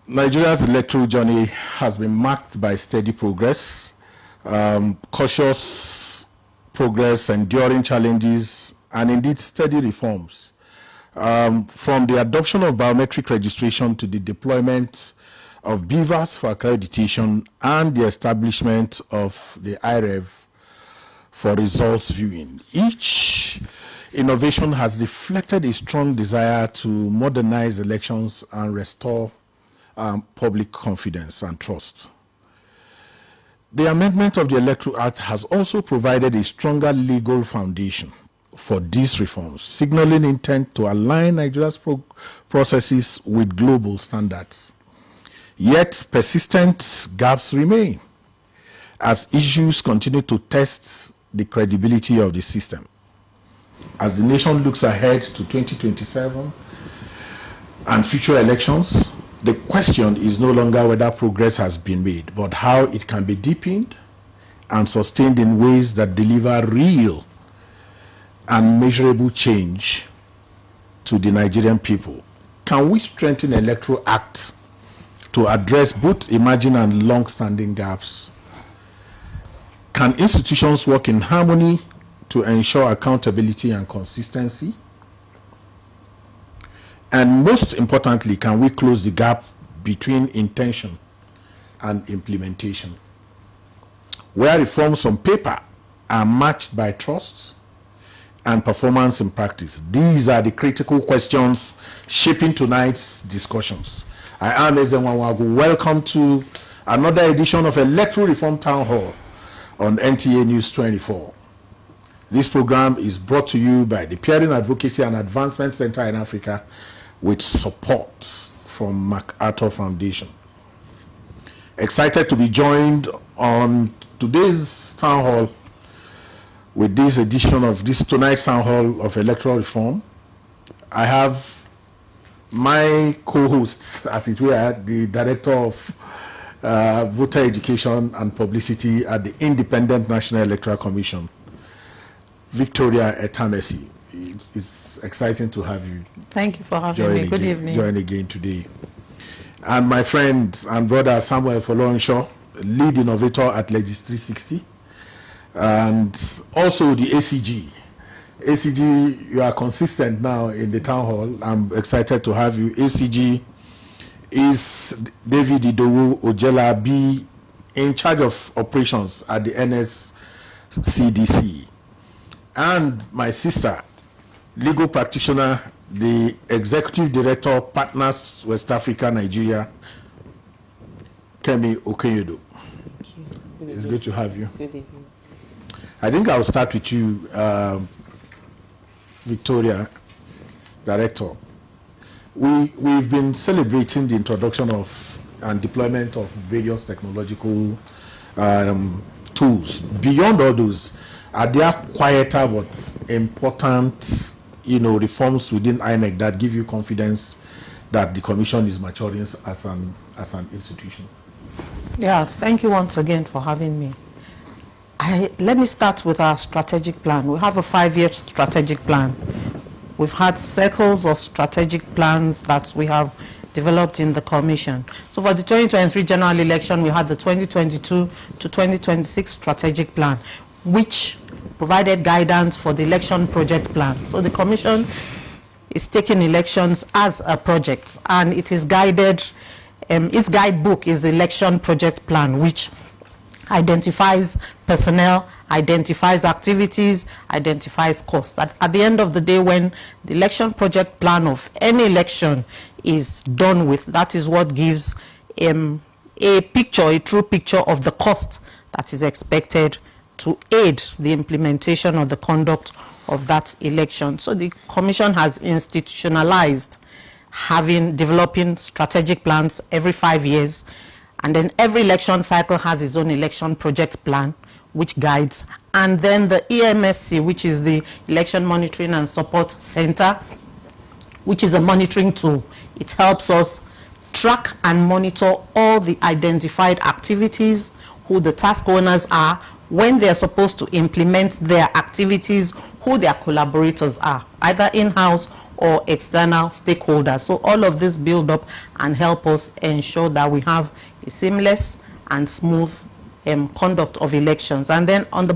Nigeria's electoral journey has been marked by steady progress, cautious progress, enduring challenges, and indeed steady reforms. From the adoption of biometric registration to the deployment of BVAS for accreditation and the establishment of the IREV for results viewing. Each innovation has reflected a strong desire to modernize elections and restore public confidence and trust. The amendment of the Electoral Act has also provided a stronger legal foundation for these reforms, signaling intent to align Nigeria's processes with global standards. Yet persistent gaps remain as issues continue to test the credibility of the system. As the nation looks ahead to 2027 and future elections, the question is no longer whether progress has been made, but how it can be deepened and sustained in ways that deliver real and measurable change to the Nigerian people. Can we strengthen the Electoral Act to address both emerging and long-standing gaps? Can institutions work in harmony to ensure accountability and consistency? And most importantly, can we close the gap between intention and implementation, where reforms on paper are matched by trust and performance in practice? These are the critical questions shaping tonight's discussions. I am Ezenwawagu. Welcome to another edition of Electoral Reforms Town Hall on NTA News 24. This program is brought to you by the Peering Advocacy and Advancement Center in Africa, with support from MacArthur Foundation. Excited to be joined on today's Town Hall with this edition of tonight's Town Hall of Electoral Reform. I have my co-host, as it were, the Director of Voter Education and Publicity at the Independent National Electoral Commission, Victoria Etamesi. It's exciting to have you. Thank you for having me. Good evening. Join again today. And my friend and brother Samuel Folorenshaw, lead innovator at Legis 360, and also the ACG. ACG, you are consistent now in the Town Hall. I'm excited to have you. ACG is David Idowu Ojela B, in charge of operations at the NSCDC. And my sister, legal practitioner, the Executive Director, Partners West Africa, Nigeria, Kemi Okenyodo. It's good to have you. Good evening. I think I'll start with you, Victoria, Director. We've been celebrating the introduction of and deployment of various technological tools. Beyond all those, are there quieter but important, reforms within INEC that give you confidence that the Commission is maturing as an institution? Yeah, thank you once again for having me. Let me start with our strategic plan. We have a 5-year strategic plan. We've had cycles of strategic plans that we have developed in the Commission. So for the 2023 general election, we had the 2022 to 2026 strategic plan, which provided guidance for the election project plan. So the Commission is taking elections as a project, and it is guided, its guidebook is the election project plan, which identifies personnel, identifies activities, identifies costs. At the end of the day, when the election project plan of any election is done with, that is what gives a picture, a true picture of the cost that is expected to aid the implementation of the conduct of that election. So the Commission has institutionalized developing strategic plans every 5 years, and then every election cycle has its own election project plan which guides, and then the EMSC, which is the Election Monitoring and Support Center, which is a monitoring tool. It helps us track and monitor all the identified activities, who the task owners are, when they are supposed to implement their activities, who their collaborators are, either in-house or external stakeholders. So all of this build up and help us ensure that we have a seamless and smooth conduct of elections. And then at the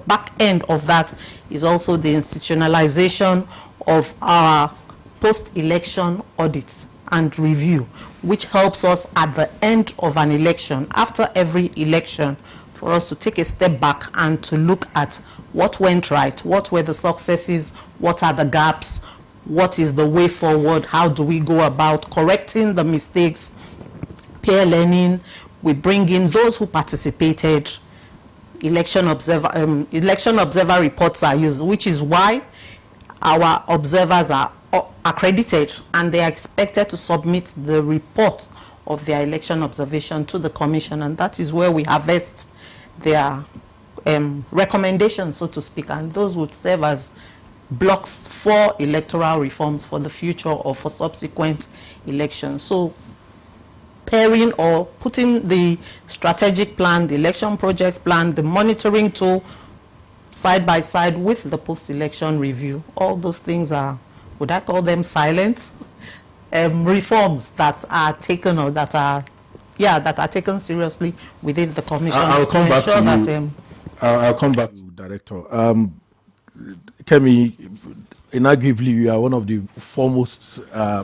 back end of that is also the institutionalization of our post-election audits and review, which helps us at the end of an election, after every election, for us to take a step back and to look at what went right, what were the successes, what are the gaps, what is the way forward, how do we go about correcting the mistakes, peer learning. We bring in those who participated. Election observer reports are used, which is why our observers are accredited, and they are expected to submit the report of their election observation to the Commission, and that is where we harvest their recommendations, so to speak, and those would serve as blocks for electoral reforms for the future or for subsequent elections. So pairing or putting the strategic plan, the election project plan, the monitoring tool side by side with the post-election review, all those things are, would I call them silent reforms that are taken, or that are taken seriously within the Commission. I'll come back to you. I'll come back to you, Director. Kemi, inarguably, you are one of the foremost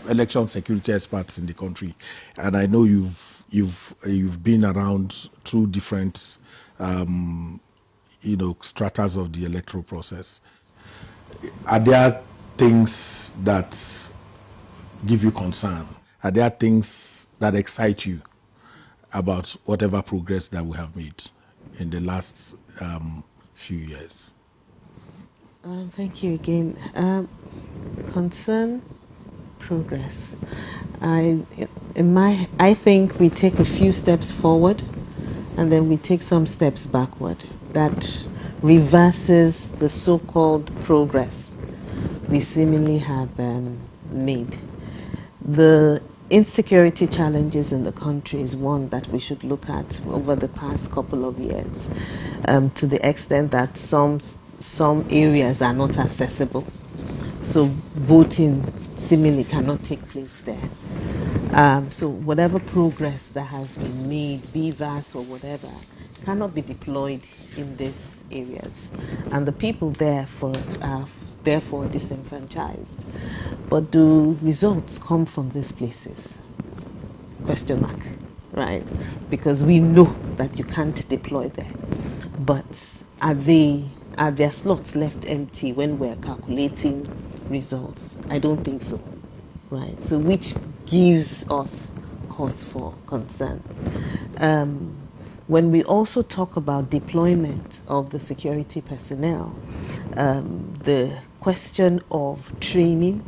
election security experts in the country, and I know you've been around through different stratas of the electoral process. Are there things that give you concern? Are there things that excite you about whatever progress that we have made in the last few years? Thank you again. Concern, progress. I think we take a few steps forward, and then we take some steps backward. That reverses the so-called progress we seemingly have made. The insecurity challenges in the country is one that we should look at over the past couple of years, to the extent that some areas are not accessible. So voting seemingly cannot take place there. So whatever progress that has been made, BVAS or whatever, cannot be deployed in these areas. And the people therefore are disenfranchised. But do results come from these places? Question mark, right? Because we know that you can't deploy there. But are there slots left empty when we're calculating results? I don't think so, right? So which gives us cause for concern. When we also talk about deployment of the security personnel, the question of training,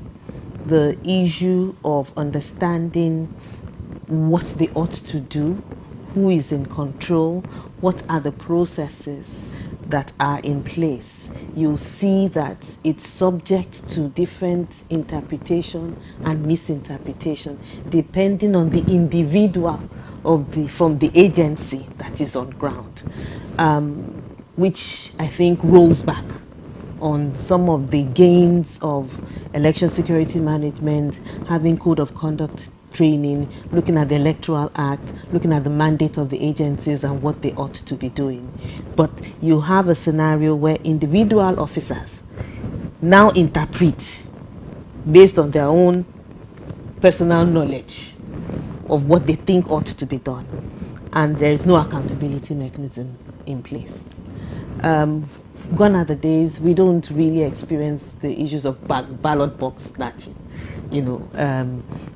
the issue of understanding what they ought to do, who is in control, what are the processes that are in place, you'll see that it's subject to different interpretation and misinterpretation depending on the individual from the agency that is on ground, which I think rolls back on some of the gains of election security management, having code of conduct training, looking at the Electoral Act, looking at the mandate of the agencies and what they ought to be doing. But you have a scenario where individual officers now interpret based on their own personal knowledge of what they think ought to be done. and there is no accountability mechanism in place. Gone are the days we don't really experience the issues of ballot box snatching.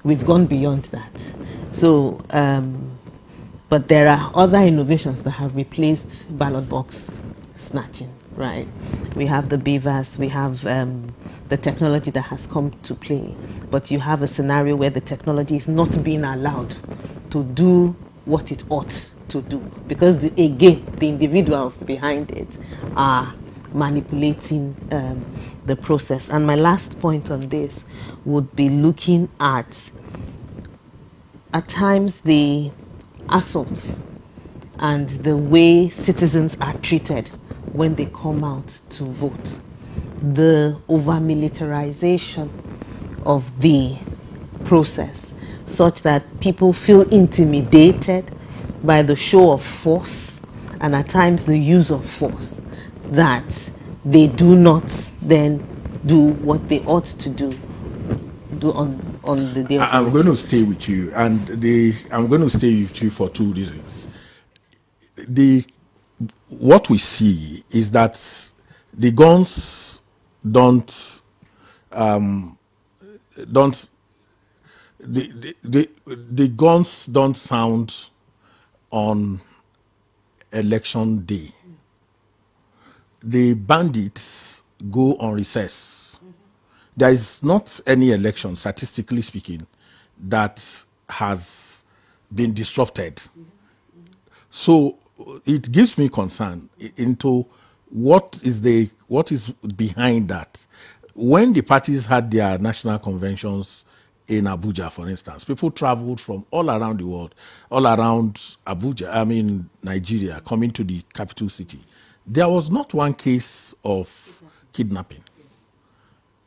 We've gone beyond that. So, but there are other innovations that have replaced ballot box snatching, right? We have the BVAS, we have the technology that has come to play, but you have a scenario where the technology is not being allowed to do what it ought to do, because again, the individuals behind it are manipulating the process. And my last point on this would be looking at times the assaults and the way citizens are treated when they come out to vote, the over-militarization of the process, such that people feel intimidated by the show of force and at times the use of force, that they do not then do what they ought to do on the day of I'm going to stay with you, and I'm going to stay with you for two reasons. What we see is that the guns don't the guns don't sound on election day. The bandits go on recess. There is not any election, statistically speaking, that has been disrupted. So it gives me concern into what is behind that. When the parties had their national conventions in Abuja, for instance, people traveled from all around the world, all around Abuja, Nigeria, coming to the capital city. There was not one case of kidnapping.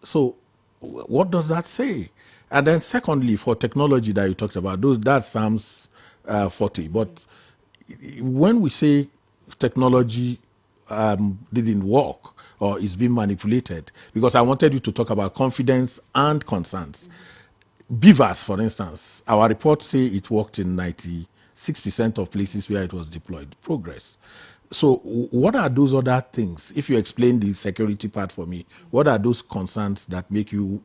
So what does that say? And then secondly, for technology that you talked about, that sounds 40. But when we say technology didn't work or is being manipulated, because I wanted you to talk about confidence and concerns. BVAS, for instance, our reports say it worked in 96% of places where it was deployed. Progress. So what are those other things? If you explain the security part for me, what are those concerns that make you,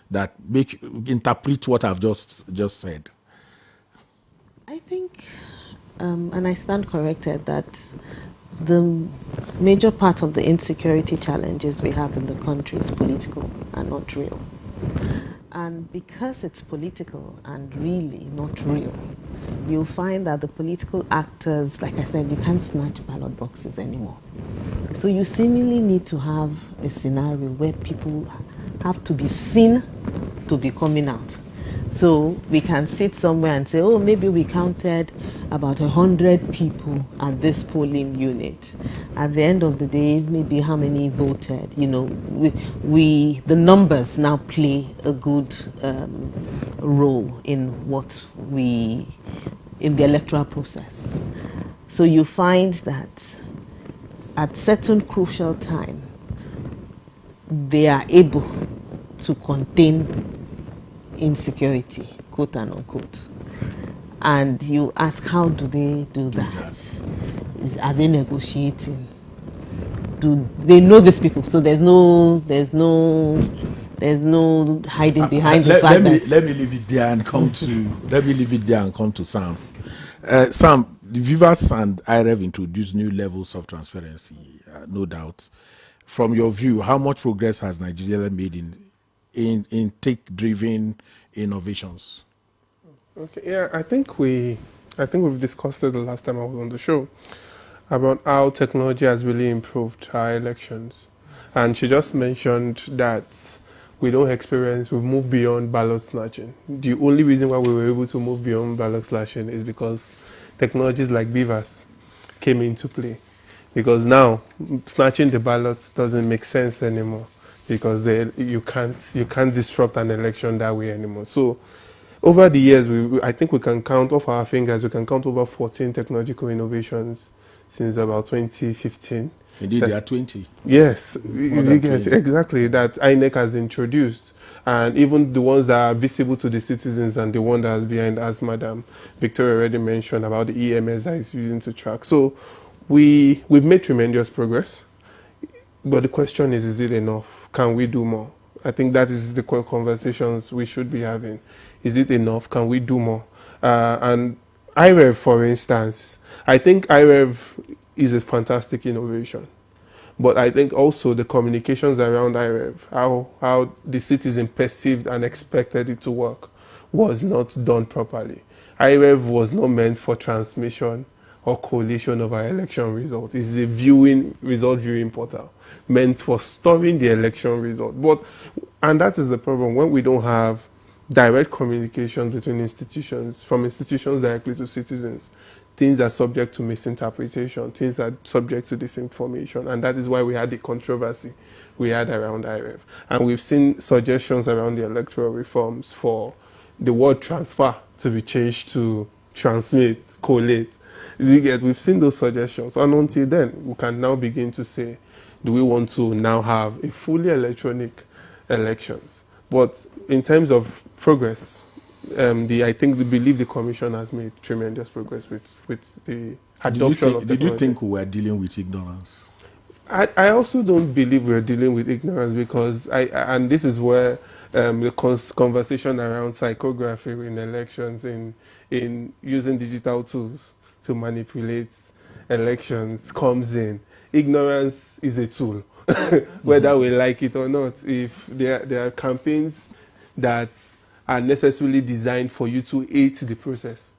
that make you interpret what I've just said? I think, and I stand corrected, that the major part of the insecurity challenges we have in the country is political and not real. And because it's political and really not real, you'll find that the political actors, like I said, you can't snatch ballot boxes anymore. So you seemingly need to have a scenario where people have to be seen to be coming out. So we can sit somewhere and say, oh, maybe we counted about 100 people at this polling unit. At the end of the day, maybe how many voted? The numbers now play a good role in in the electoral process. So you find that at certain crucial time, they are able to contain insecurity, quote and unquote. And you ask, how do they do that? Are they negotiating? Do they know these people? So there's no hiding behind the fact that. Let me leave it there and come to Sam. Sam, the BVAS and IREV introduced new levels of transparency, no doubt. From your view, how much progress has Nigeria made in tech-driven innovations? Okay, yeah, I think we've discussed it the last time I was on the show about how technology has really improved our elections. And she just mentioned that we've moved beyond ballot snatching. The only reason why we were able to move beyond ballot snatching is because technologies like BVAS came into play. Because now, snatching the ballots doesn't make sense anymore, because you can't disrupt an election that way anymore. So over the years, I think we can count off our fingers, we can count over 14 technological innovations since about 2015. Indeed, there are 20. Yes, exactly, that INEC has introduced. and even the ones that are visible to the citizens and the one that's behind, as Madam Victoria already mentioned about the EMS that is using to track. So we've made tremendous progress, but the question is it enough? Can we do more? I think that is the core conversations we should be having. Is it enough? Can we do more? And IREV, for instance, I think IREV is a fantastic innovation. But I think also the communications around IREV, how the citizen perceived and expected it to work, was not done properly. IREV was not meant for transmission or collation of our election result. It's a result viewing portal meant for storing the election result. And that is the problem when we don't have direct communication between institutions, from institutions directly to citizens. Things are subject to misinterpretation, things are subject to disinformation, and that is why we had the controversy we had around IREV. And we've seen suggestions around the electoral reforms for the word transfer to be changed to transmit, collate. We've seen those suggestions, and until then, we can now begin to say, do we want to now have a fully electronic elections? But in terms of progress, I believe the Commission has made tremendous progress with the adoption of technology. Did you think we were dealing with ignorance? I also don't believe we're dealing with ignorance, because and this is where the conversation around psychography in elections, in using digital tools to manipulate elections comes in. Ignorance is a tool, whether we like it or not. If there are campaigns that are necessarily designed for you to aid the process.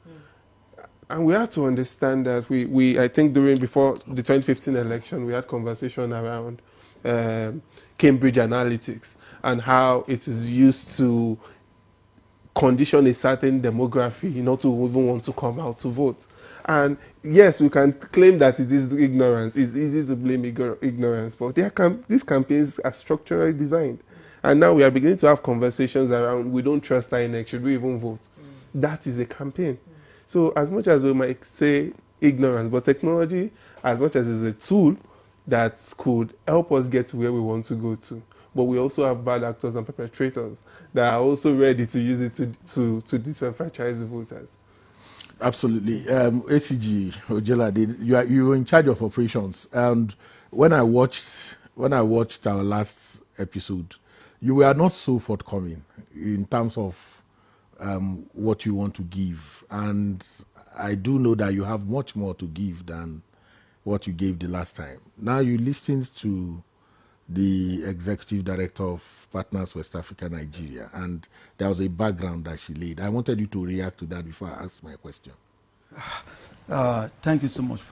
And we have to understand that I think before the 2015 election, we had conversation around Cambridge Analytics and how it is used to condition a certain demography not to even want to come out to vote. And yes, we can claim that it is ignorance. It's easy to blame ignorance, but these campaigns are structurally designed. And now we are beginning to have conversations around, we don't trust INEC, should we even vote? That is a campaign. So as much as we might say ignorance, but technology, as much as it's a tool that could help us get to where we want to go to, but we also have bad actors and perpetrators that are also ready to use it to disenfranchise the voters. Absolutely. ACG Ojela, you're in charge of operations, and when I watched our last episode, you were not so forthcoming in terms of what you want to give. And I do know that you have much more to give than what you gave the last time. Now you listened to the executive director of Partners West Africa, Nigeria, and there was a background that she laid. I wanted you to react to that before I ask my question. Thank you so much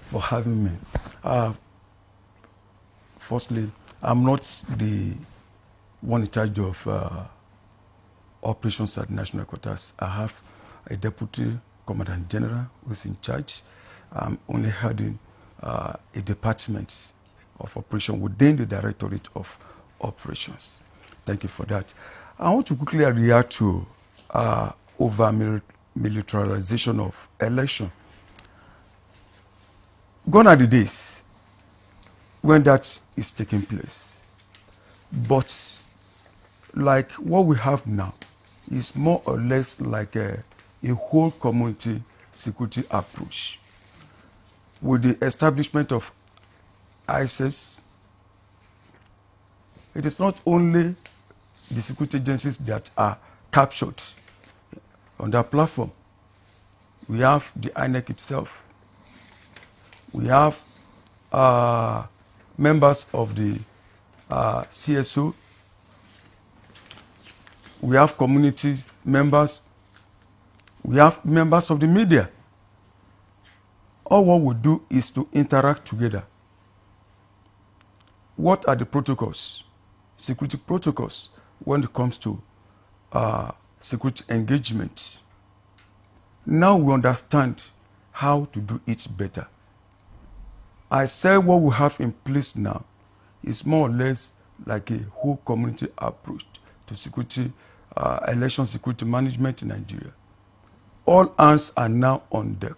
for having me. Firstly, I'm not the one in charge of operations at National Headquarters. I have a Deputy Commandant General who's in charge. I'm only heading a department of operation within the Directorate of Operations. Thank you for that. I want to quickly react to over-militarization of election. Gone are the days when that is taking place. But like what we have now is more or less like a whole community security approach. With the establishment of ISIS, it is not only the security agencies that are captured on that platform. We have the INEC itself. We have members of the CSO. We have community members. We have members of the media. All what we do is to interact together. What are the protocols, security protocols, when it comes to security engagement? Now we understand how to do it better. I say what we have in place now is more or less like a whole community approach to security, election security management in Nigeria. All hands are now on deck.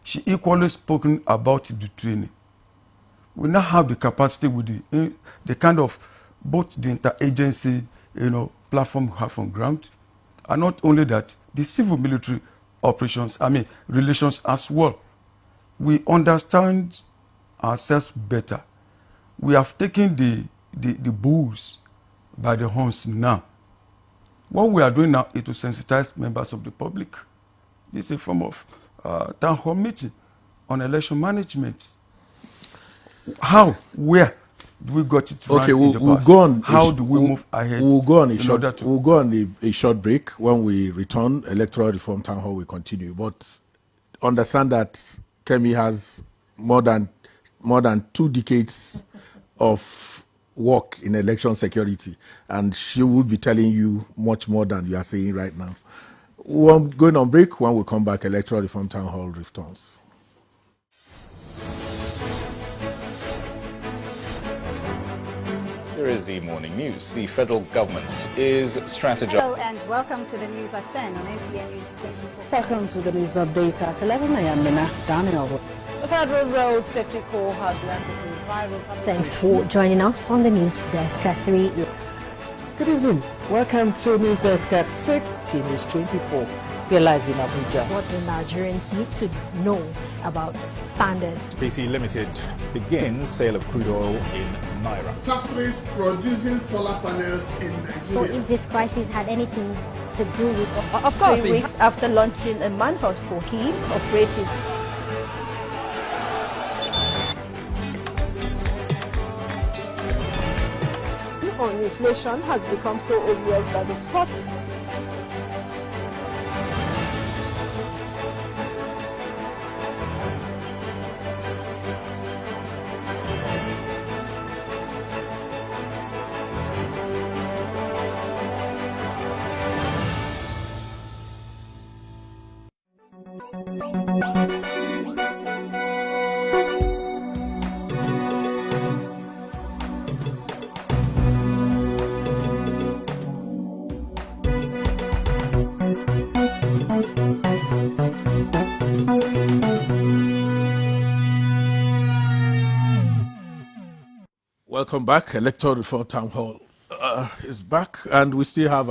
She equally spoken about the training. We now have the capacity with the kind of both the interagency, platform we have on ground. And not only that, the civil-military relations as well. We understand ourselves better. We have taken the bulls by the horns now. What we are doing now is to sensitize members of the public. This is a form of town hall meeting on election management. How? Where do we got it right in the past? Go on. How do we move ahead? We'll go on a short break. When we return, Electoral Reform Town Hall will continue. But understand that Kemi has more than 2 decades of work in election security, and she will be telling you much more than you are saying right now. We're going on break. When we come back, Electoral Reform Town Hall returns. Here is the morning news. The federal government is strategizing. Hello and welcome to the news at 10 on NCN News 24. Welcome to the news update at 11 a.m. Mina Daniel. The Federal Road Safety Corps has reacted to viral. Thanks for joining us on the news desk at 3. Good evening. Welcome to News Desk at 6. News 24. We're live in Abuja. What do Nigerians need to know about standards? PC Limited begins sale of crude oil in Naira. Factories producing solar panels in Nigeria. So if this crisis had anything to do with... Of course, 3 weeks after launching a manhunt for key operatives. On inflation has become so obvious that the first Welcome back. Electoral Reform Town Hall is back, and we still have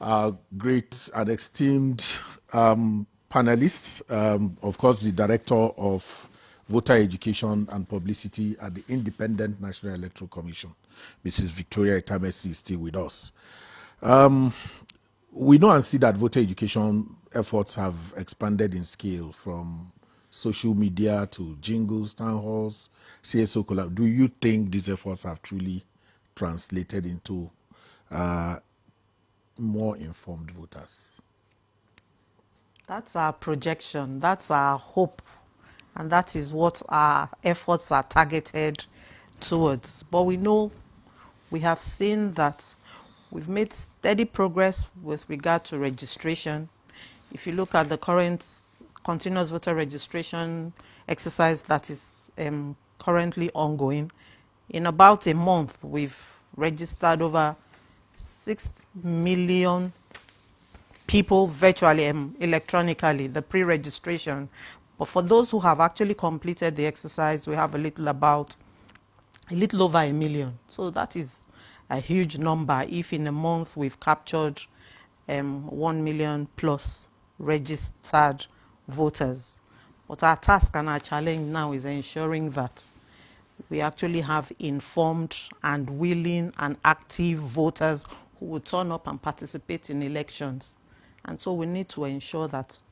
our great and esteemed panelists. Of course, the Director of Voter Education and Publicity at the Independent National Electoral Commission, Mrs. Victoria Itamesi, is still with us. We know and see that voter education efforts have expanded in scale from social media to jingles, town halls, CSO collab. Do you think these efforts have truly translated into more informed voters? That's our projection, that's our hope, and that is what our efforts are targeted towards. But we know, we have seen that we've made steady progress with regard to registration. If you look at the current continuous voter registration exercise that is currently ongoing, in about a month we've registered over 6 million people virtually, electronically, the pre-registration. But for those who have actually completed the exercise, we have a little over 1 million. So that is a huge number if in a month we've captured 1 million plus registered voters. But our task and our challenge now is ensuring that we actually have informed and willing and active voters who will turn up and participate in elections. And so we need to ensure that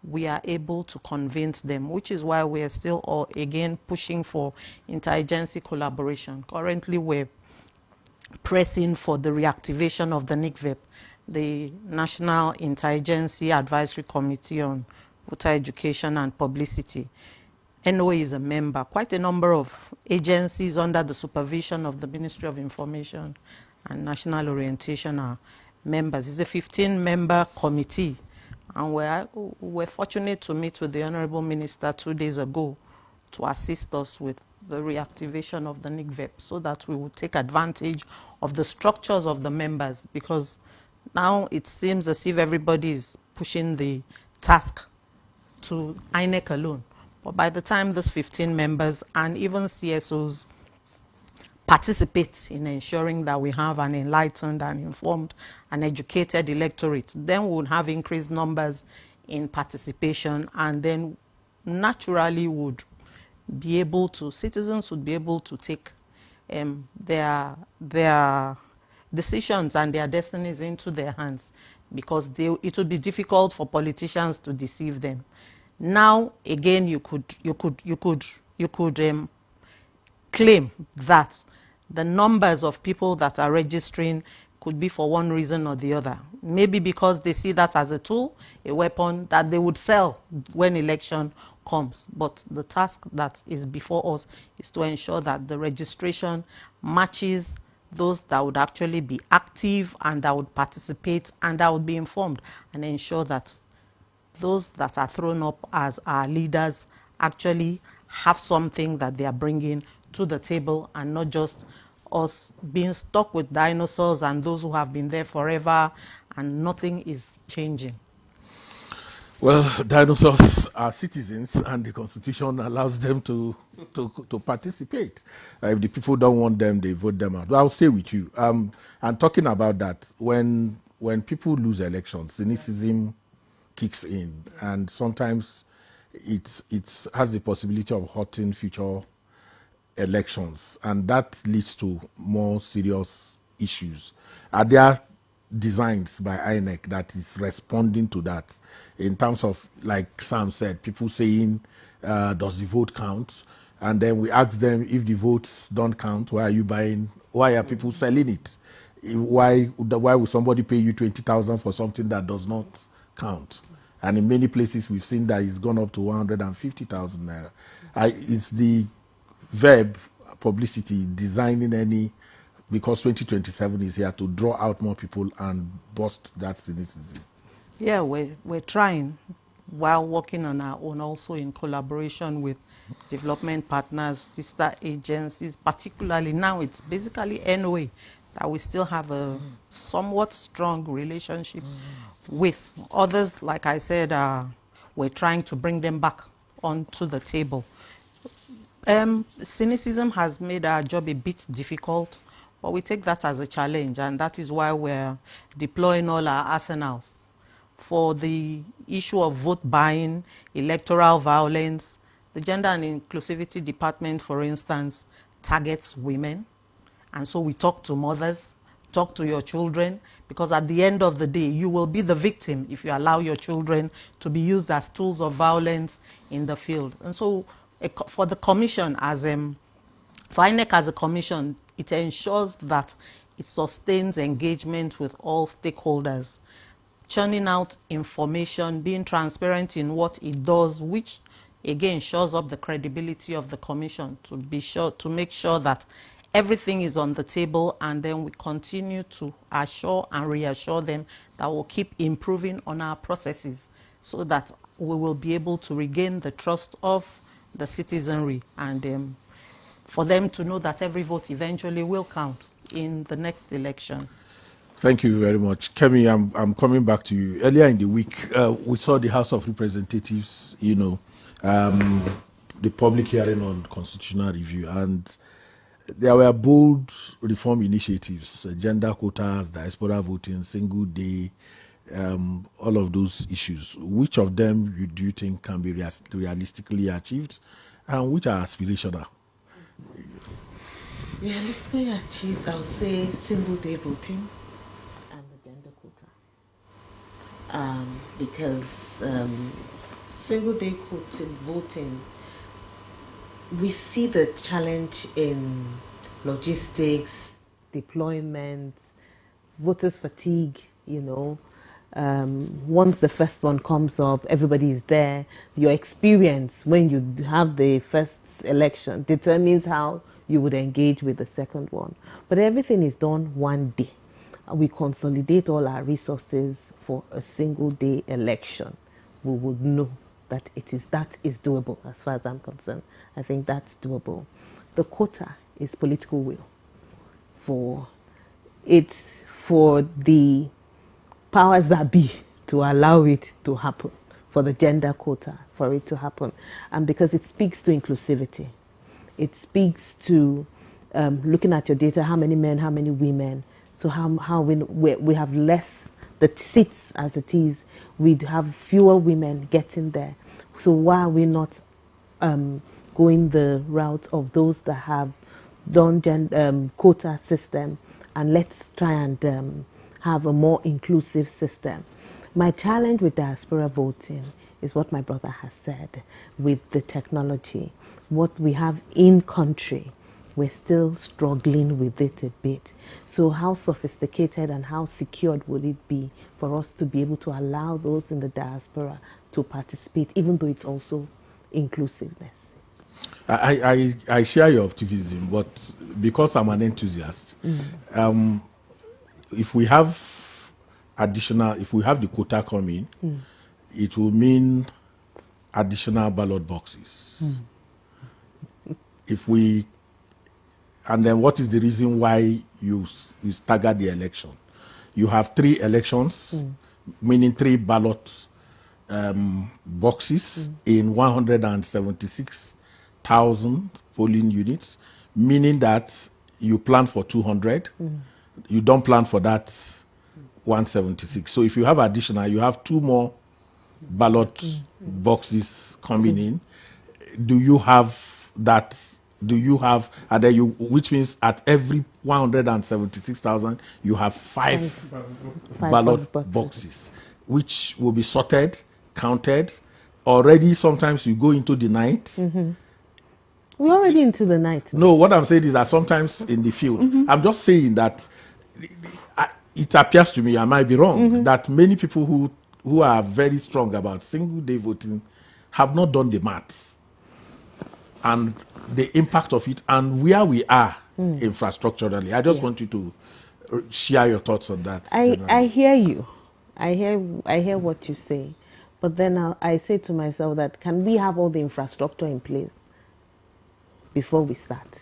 we are able to convince them, which is why we are still all again pushing for interagency collaboration. Currently, we're pressing for the reactivation of the NICVEP, the National Interagency Advisory Committee on Voter Education and Publicity. NOA is a member. Quite a number of agencies under the supervision of the Ministry of Information and National Orientation are members. It's a 15-member committee, and we're fortunate to meet with the Honorable Minister 2 days ago to assist us with the reactivation of the NICVEP so that we will take advantage of the structures of the members, because now it seems as if everybody is pushing the task to INEC alone. But by the time those 15 members and even CSOs participate in ensuring that we have an enlightened and informed and educated electorate, then we would have increased numbers in participation, and then naturally citizens would be able to take their decisions and their destinies into their hands, because it would be difficult for politicians to deceive them. Now, again, you could claim that the numbers of people that are registering could be for one reason or the other. Maybe because they see that as a tool, a weapon that they would sell when election comes. But the task that is before us is to ensure that the registration matches those that would actually be active and that would participate and that would be informed, and ensure that those that are thrown up as our leaders actually have something that they are bringing to the table, and not just us being stuck with dinosaurs and those who have been there forever and nothing is changing. Well, dinosaurs are citizens, and the Constitution allows them to participate. If the people don't want them, they vote them out. But I'll stay with you. And talking about that, when people lose elections, cynicism kicks in, and sometimes it has the possibility of hurting future elections, and that leads to more serious issues. Are there designs by INEC that is responding to that, in terms of, like Sam said, people saying, does the vote count? And then we ask them, if the votes don't count, why are you buying? Why are people selling it? Why would somebody pay you 20,000 for something that does not count? And in many places, we've seen that it's gone up to 150,000 naira. It's the verb publicity designing any, because 2027 is here, to draw out more people and bust that cynicism. Yeah, we're trying, while working on our own, also in collaboration with development partners, sister agencies, particularly now it's basically NOA that we still have a somewhat strong relationship with. Others, like I said, we're trying to bring them back onto the table. Cynicism has made our job a bit difficult, but we take that as a challenge, and that is why we're deploying all our arsenals. For the issue of vote buying, electoral violence, the Gender and Inclusivity Department, for instance, targets women. And so we talk to mothers, talk to your children, because at the end of the day, you will be the victim if you allow your children to be used as tools of violence in the field. And so for the commission, for INEC as a commission, it ensures that it sustains engagement with all stakeholders, churning out information, being transparent in what it does, which again shows up the credibility of the commission, to make sure that everything is on the table, and then we continue to assure and reassure them that we'll keep improving on our processes, so that we will be able to regain the trust of the citizenry, and for them to know that every vote eventually will count in the next election. Thank you very much. Kemi, I'm coming back to you. Earlier in the week, we saw the House of Representatives, the public hearing on constitutional review, and there were bold reform initiatives, gender quotas, diaspora voting, single day, all of those issues. Which of them do you think can be realistically achieved, and which are aspirational? Realistically achieved, I would say single day voting and the gender quota. Because single day quota voting, we see the challenge in logistics, deployment, voters fatigue, once the first one comes up, everybody is there. Your experience when you have the first election determines how you would engage with the second one. But everything is done one day. We consolidate all our resources for a single day election. We would know that that is doable as far as I'm concerned. I think that's doable. The quota is political will for the powers that be to allow it to happen, for the gender quota, for it to happen. And because it speaks to inclusivity. It speaks to looking at your data, how many men, how many women. So how we have less the seats as it is. We'd have fewer women getting there. So why are we not going the route of those that have done quota system, and let's try and have a more inclusive system. My challenge with diaspora voting is what my brother has said with the technology. What we have in country, we're still struggling with it a bit. So how sophisticated and how secured would it be for us to be able to allow those in the diaspora to participate, even though it's also inclusiveness? I share your optimism, but because I'm an enthusiast, if we have the quota coming, it will mean additional ballot boxes. And then what is the reason why you stagger the election? You have 3 elections, meaning 3 ballot boxes in 176,000 polling units, meaning that you plan for 200, you don't plan for that 176. So if you have additional, you have 2 more ballot boxes coming in. Do you have that? Do you have, and then which means at every 176,000, you have 5 ballot boxes, which will be sorted, counted. Already, sometimes you go into the night. We're already into the night. No, what I'm saying is that sometimes in the field, I'm just saying that it appears to me, I might be wrong, that many people who are very strong about single-day voting have not done the maths and the impact of it and where we are infrastructurally. I just want you to share your thoughts on that. I hear you. I hear what you say. But then I say to myself that can we have all the infrastructure in place before we start?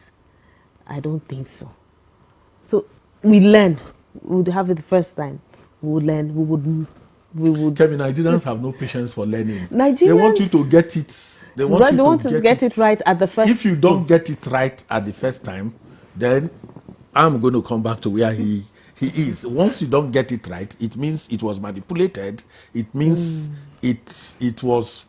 I don't think so. So we learn. We would have it the first time. We would learn. We would. Kevin, Nigerians have no patience for learning. Nigerians, they want you to get it. They want to get it right at the first. If you don't get it right at the first time, then I'm going to come back to where he is. Once you don't get it right, it means it was manipulated. It means it was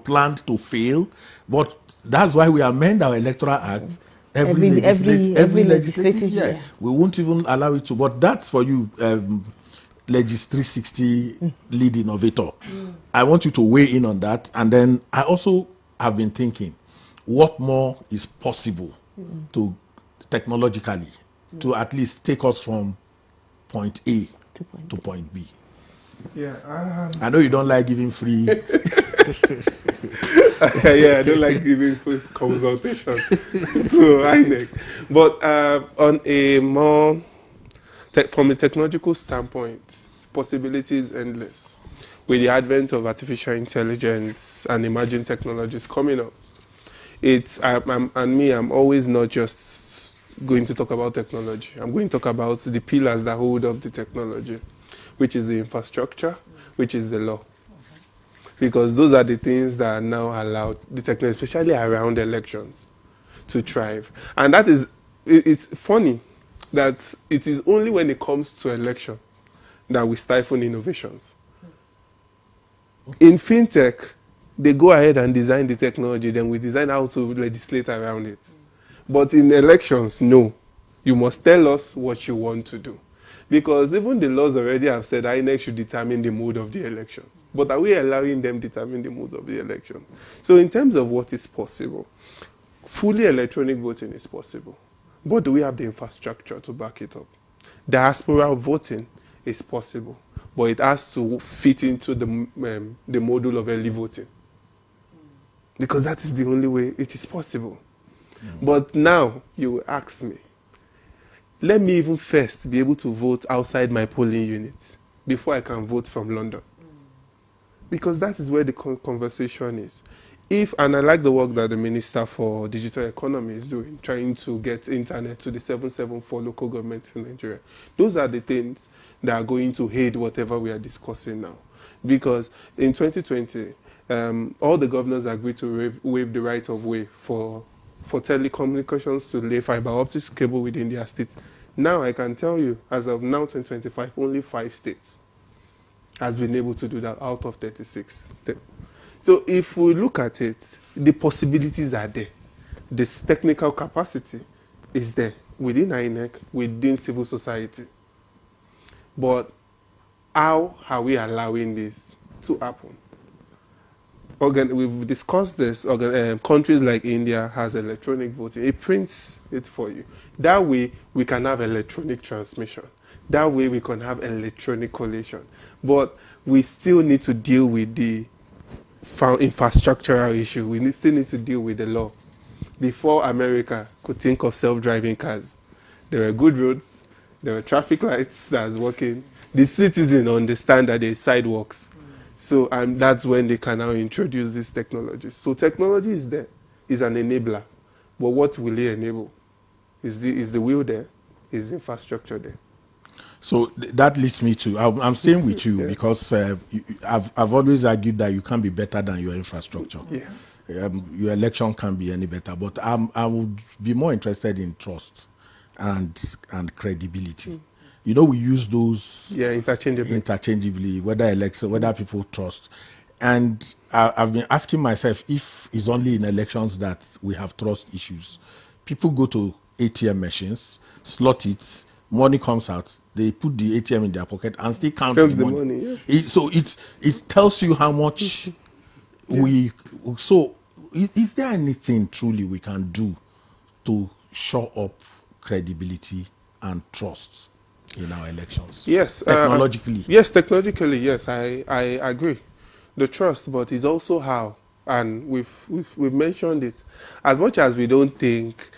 planned to fail. But that's why we amend our electoral act every legislative year. We won't even allow it to. But that's for you, Legis 360 lead innovator. I want you to weigh in on that. And then I also have been thinking, what more is possible to technologically to at least take us from point A to point B? Yeah, I know you don't like giving free. Yeah, I don't like giving free consultation to INEC. But on a more from a technological standpoint, possibility is endless. With the advent of artificial intelligence and emerging technologies coming up, I'm always not just going to talk about technology. I'm going to talk about the pillars that hold up the technology, which is the infrastructure, which is the law. Because those are the things that are now allowed the technology, especially around elections, to thrive. And that is, it's funny that it is only when it comes to elections that we stifle innovations. In fintech, they go ahead and design the technology, then we design how to legislate around it. But in elections, no. You must tell us what you want to do. Because even the laws already have said INEC should determine the mode of the elections. But are we allowing them to determine the mode of the election? So in terms of what is possible, fully electronic voting is possible. But do we have the infrastructure to back it up? Diaspora voting is possible, but it has to fit into the module of early voting. Because that is the only way it is possible. But now, you ask me, let me even first be able to vote outside my polling unit before I can vote from London. Because that is where the conversation is. And I like the work that the Minister for Digital Economy is doing, trying to get internet to the 774 local governments in Nigeria. Those are the things that are going to aid whatever we are discussing now. Because in 2020, all the governors agreed to waive the right of way for for telecommunications to lay fiber optic cable within their state. Now I can tell you, as of now 2025, only 5 states has been able to do that out of 36. So if we look at it, the possibilities are there. This technical capacity is there within INEC, within civil society. But how are we allowing this to happen? We've discussed this. Countries like India has electronic voting. It prints it for you. That way, we can have electronic transmission. That way, we can have electronic collation. But we still need to deal with the infrastructural issue. We still need to deal with the law. Before America could think of self-driving cars, there were good roads, there were traffic lights that was working. The citizen understand that there are sidewalks. So, and that's when they can now introduce these technologies. So technology is there, is an enabler. But what will it enable? Is the will there? Is the infrastructure there? So that leads me to, I'm staying with you because I've always argued that you can't be better than your infrastructure. Yes. Your election can't be any better, but I would be more interested in trust and credibility. You know, we use those interchangeably, whether people trust. And I've been asking myself if it's only in elections that we have trust issues. People go to ATM machines, slot it, money comes out, they put the ATM in their pocket and still count the money. So it tells you how much So is there anything truly we can do to shore up credibility and trust in our elections? Yes. Technologically. Technologically, yes, I agree. The trust, but it's also how. And we've mentioned it. As much as we don't think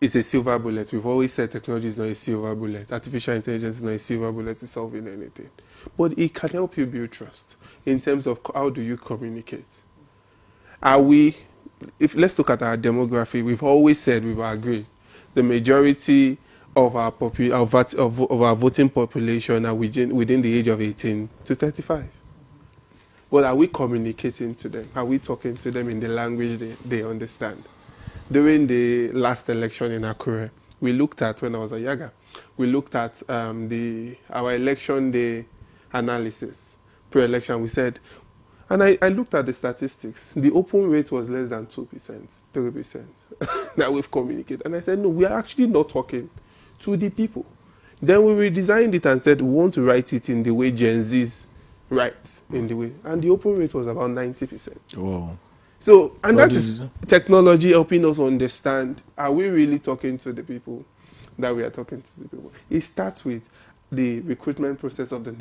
it's a silver bullet, we've always said technology is not a silver bullet. Artificial intelligence is not a silver bullet to solving anything. But it can help you build trust in terms of how do you communicate. Let's look at our demography. We've always said, we've agreed, the majority of our voting population are within the age of 18 to 35. But are we communicating to them? Are we talking to them in the language they understand? During the last election in Akure, we looked at, when I was a Yaga, we looked at our election day analysis, pre-election. We said, and I looked at the statistics, the open rate was less than 2%, 3% that we've communicated. And I said, no, we are actually not talking to the people. Then we redesigned it and said, we want to write it in the way Gen Zs write, in the way. And the open rate was about 90%. Wow. So, and that is technology helping us understand, are we really talking to the people that we are talking to the people? It starts with the recruitment process of the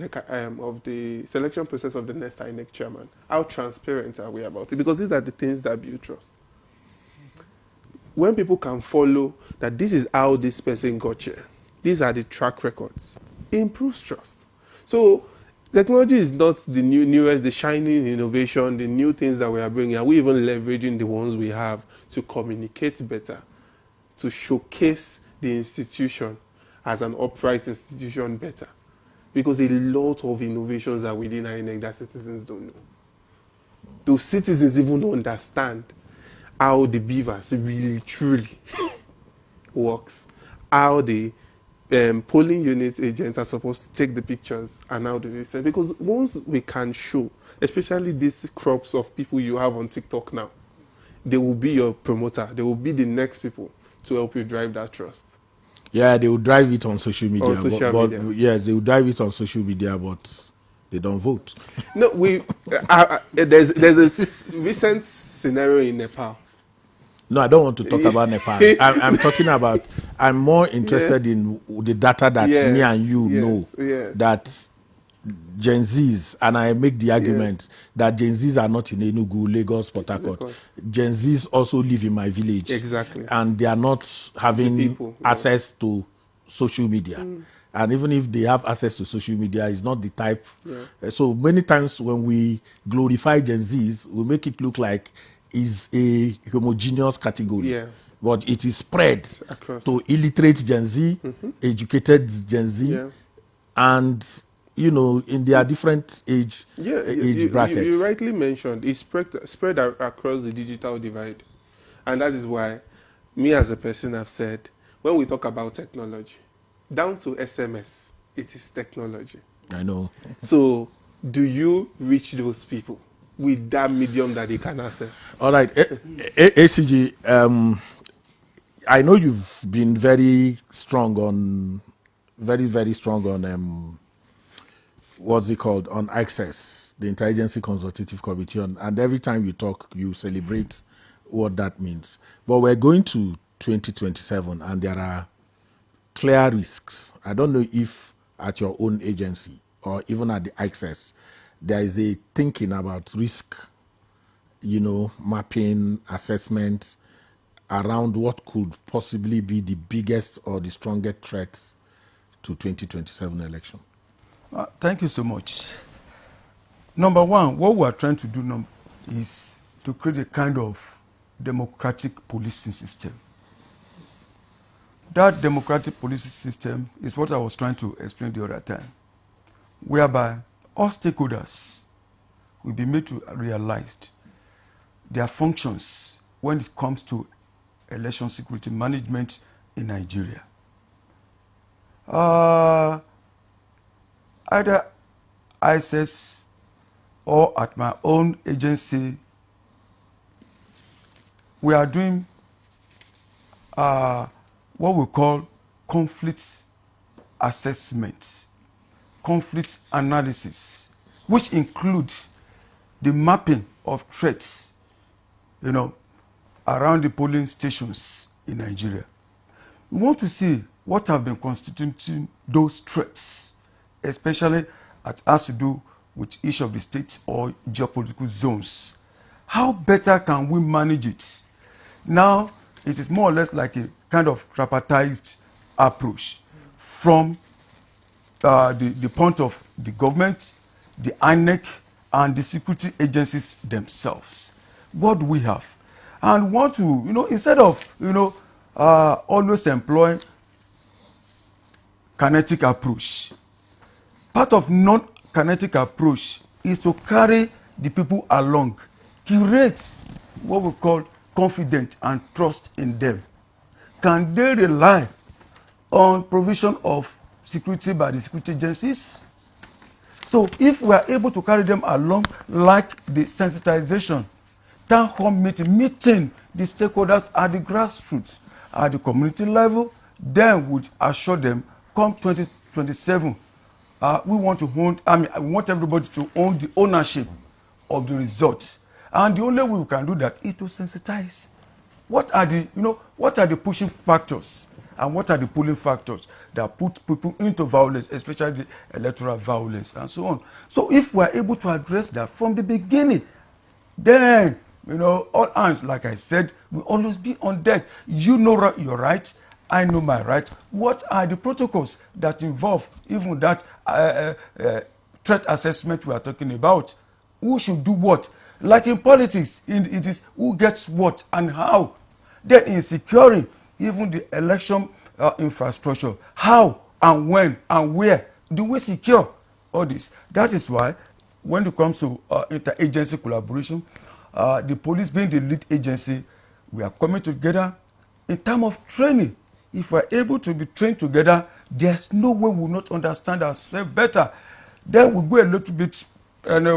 the selection process of the next INEC chairman. How transparent are we about it? Because these are the things that build trust. When people can follow that this is how this person got here, these are the track records, it improves trust. So technology is not the newest, the shining innovation, the new things that we are bringing. Are we even leveraging the ones we have to communicate better, to showcase the institution as an upright institution better? Because a lot of innovations are within INEC that citizens don't know. Those citizens even don't understand how the BVAS really, truly works, how the polling unit agents are supposed to take the pictures and how do they send. Because once we can show, especially these crops of people you have on TikTok now, they will be your promoter. They will be the next people to help you drive that trust. Yeah, they will drive it on social media. Media. Yes, they will drive it on social media, but they don't vote. No, there's a recent scenario in Nepal. No, I don't want to talk about Nepal. I'm talking about, I'm more interested in the data that me and you know, that Gen Zs, and I make the argument that Gen Zs are not in Enugu, Lagos, Port Harcourt. Gen Zs also live in my village. Exactly. And they are not having access to social media. And even if they have access to social media, it's not the type. So many times when we glorify Gen Zs, we make it look like it's a homogeneous category. But it is spread across to illiterate Gen Z, educated Gen Z, and you know, in their different age brackets. You rightly mentioned it's spread across the digital divide, and that is why me as a person have said, when we talk about technology, down to SMS, it is technology. I know. So do you reach those people with that medium that they can access? All right, ACG, I know you've been very strong on, very strong on, what's it called, on access, the Interagency Consultative Committee, and every time you talk, you celebrate what that means. But we're going to 2027, and there are clear risks. I don't know if at your own agency or even at the access, there is a thinking about risk, mapping, assessment around what could possibly be the biggest or the strongest threats to 2027 election. Thank you so much. Number one, what we are trying to do is to create a kind of democratic policing system. That democratic policing system is what I was trying to explain the other time, whereby all stakeholders will be made to realize their functions when it comes to election security management in Nigeria. Either ISS or at my own agency, we are doing what we call conflict assessment, conflict analysis, which include the mapping of threats, around the polling stations in Nigeria. We want to see what have been constituting those threats, especially that has to do with each of the states or geopolitical zones. How better can we manage it? Now, it is more or less like a kind of tripartite approach from the point of the government, the INEC, and the security agencies themselves. What do we have? And want to, instead of, always employ kinetic approach, part of non-kinetic approach is to carry the people along, curate what we call confidence and trust in them. Can they rely on provision of security by the security agencies? So if we are able to carry them along, like the sensitization, town hall meeting the stakeholders at the grassroots, at the community level, then would assure them, come 2027, we want to own, we want everybody to own the ownership of the results. And the only way we can do that is to sensitize. What are the pushing factors and what are the pulling factors that put people into violence, especially the electoral violence and so on. So if we are able to address that from the beginning, then, all hands, like I said, will always be on deck. You know your right, I know my right. What are the protocols that involve even that threat assessment we are talking about? Who should do what? Like in politics, it is who gets what and how. Then in securing even the election infrastructure, how and when and where do we secure all this? That is why when it comes to interagency collaboration, the police being the lead agency, we are coming together in terms of training. If we are able to be trained together, there's no way we will not understand ourselves better. Then we go a little bit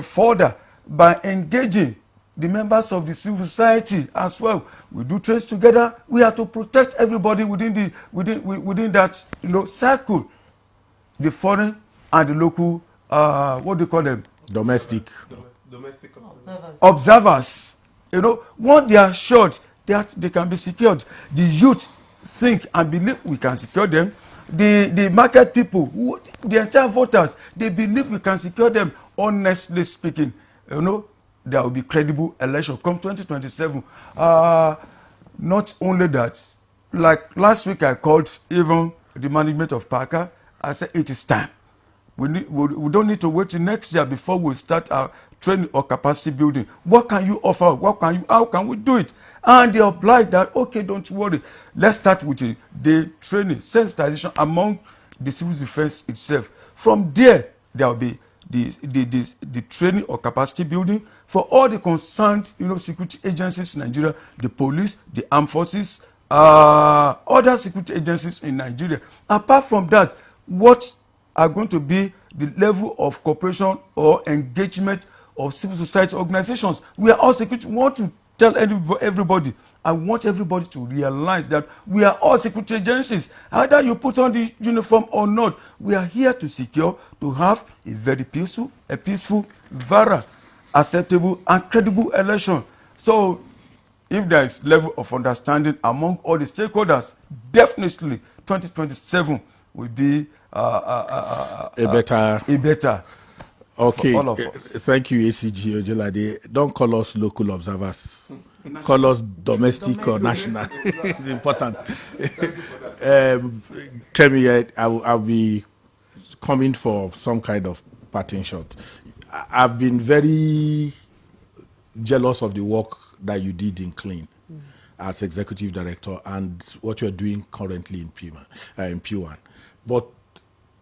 further by engaging the members of the civil society as well. We do trains together. We have to protect everybody within that circle, the foreign and the local. What do you call them? Domestic observers. Once they are assured that they can be secured, the youth think and believe we can secure them. The market people, the entire voters, they believe we can secure them. Honestly speaking, there will be credible election come 2027. Not only that, like last week I called even the management of PAACA. I said it is time. We don't need to wait till next year before we start our training or capacity building. What can you offer? How can we do it? And they oblige that, okay, don't worry. Let's start with the training, sensitization among the civil defense itself. From there will be the training or capacity building for all the concerned security agencies in Nigeria, the police, the armed forces, other security agencies in Nigeria. Apart from that, what are going to be the level of cooperation or engagement of civil society organizations? We are all security. We want to tell everybody, I want everybody to realize that we are all security agencies. Either you put on the uniform or not, we are here to secure, to have a very peaceful, very acceptable and credible election. So if there is level of understanding among all the stakeholders, definitely 2027 will be a better okay. For all of us. Thank you, ACG Ojolade. Don't call us local observers. Call us domestic or national. It's important. Kemi, I'll be coming for some kind of parting shot. I've been very jealous of the work that you did in Clean as executive director and what you're doing currently in PWAN. But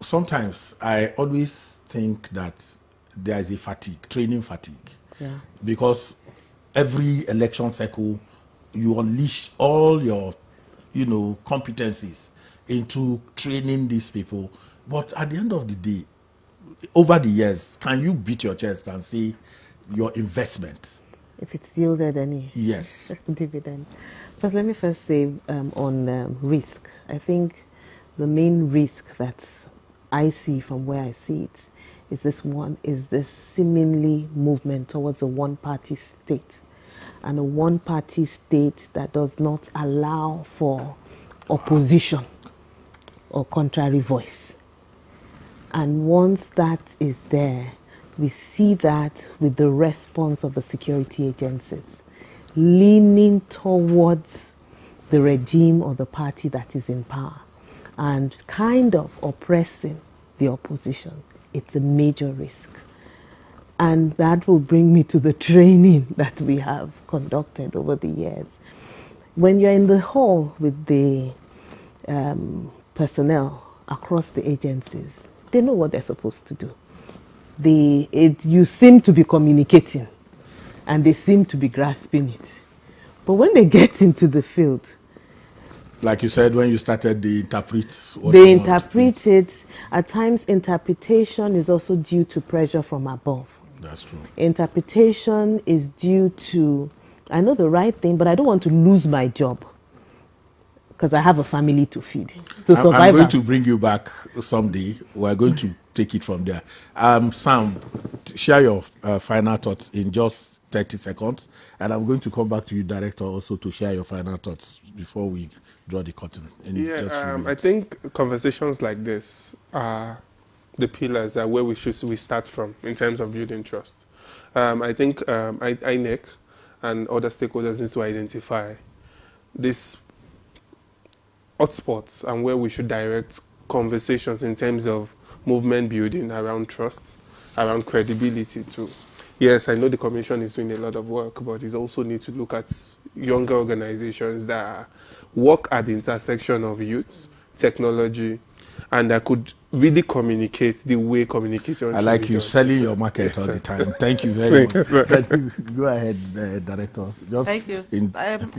sometimes I always think that there is a fatigue, training fatigue. Yeah. Because every election cycle, you unleash all your, competencies into training these people. But at the end of the day, over the years, can you beat your chest and say your investment? If it's yielded any dividend. First, let me say on risk. I think the main risk that I see from where I see it is this seemingly movement towards a one-party state, and a one-party state that does not allow for opposition or contrary voice. And once that is there, we see that with the response of the security agencies, leaning towards the regime or the party that is in power and kind of oppressing the opposition. It's a major risk. And that will bring me to the training that we have conducted over the years. When you're in the hall with the personnel across the agencies, they know what they're supposed to do. You seem to be communicating, and they seem to be grasping it. But when they get into the field, like you said, when you started, they interpret it. At times, interpretation is also due to pressure from above. That's true. Interpretation is due to, I know the right thing, but I don't want to lose my job because I have a family to feed. So I'm going to bring you back someday. We're going to take it from there. Sam, share your final thoughts in just 30 seconds. And I'm going to come back to you, Director, also to share your final thoughts before we draw the curtain. I think conversations like this are the pillars are where we start from in terms of building trust. I think INEC and other stakeholders need to identify these hotspots and where we should direct conversations in terms of movement building around trust, around credibility too. Yes, I know the Commission is doing a lot of work, but it also needs to look at younger organizations that work at the intersection of youth, technology, and that could really communicate the way communication. I like you selling your market all the time. Thank you very much. Go ahead, Director. Thank you.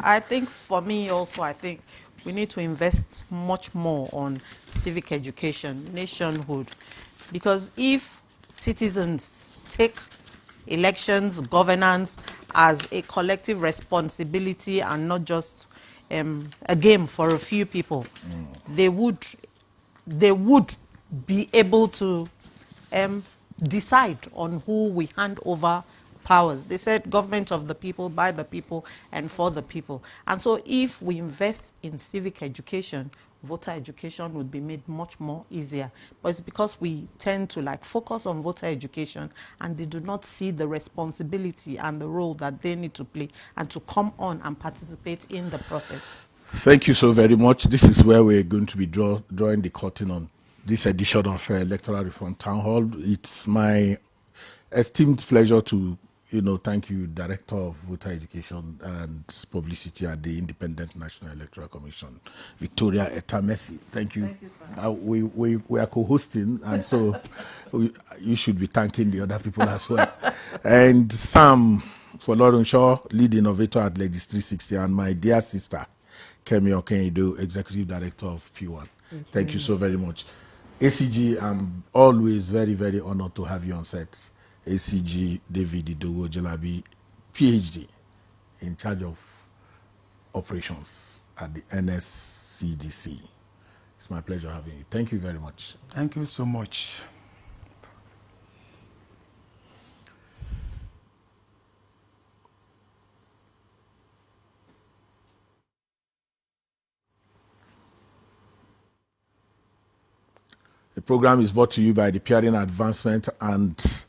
I think for me also, I think we need to invest much more on civic education, nationhood, because if citizens take elections, governance as a collective responsibility and not just a game for a few people, they would be able to decide on who we hand over powers. They said government of the people, by the people, and for the people. And so if we invest in civic education, voter education would be made much more easier. But it's because we tend to focus on voter education and they do not see the responsibility and the role that they need to play and to come on and participate in the process. Thank you so very much. This is where we're going to be drawing the curtain on this edition of Electoral Reform Town Hall. It's my esteemed pleasure to thank you, Director of Voter Education and Publicity at the Independent National Electoral Commission, Victoria Etamesi. Thank you. Thank you, sir. We are co-hosting, and so you should be thanking the other people as well. And Sam Folorunshaw, lead innovator at Legis 360, and my dear sister, Kemi Okenido, Executive Director of PWAN. Thank you so very much. ACG, I'm always very, very honored to have you on set. ACG David Idogo Jalabi, PhD, in charge of operations at the NSCDC. It's my pleasure having you. Thank you very much. Thank you so much. The program is brought to you by the Peering Advancement and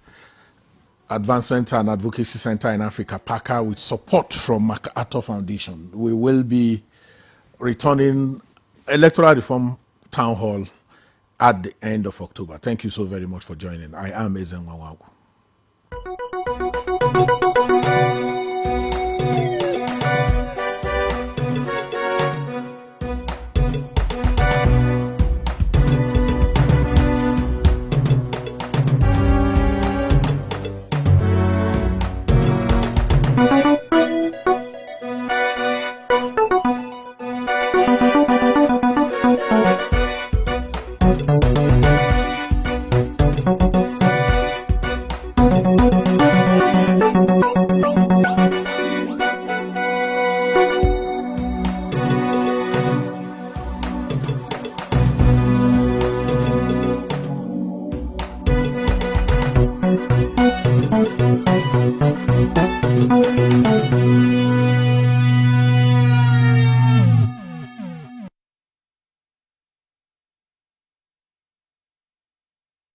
Advocacy Center in Africa, PAACA, with support from MacArthur Foundation. We will be returning Electoral Reform Town Hall at the end of October. Thank you so very much for joining. I am Ezen Wawagu.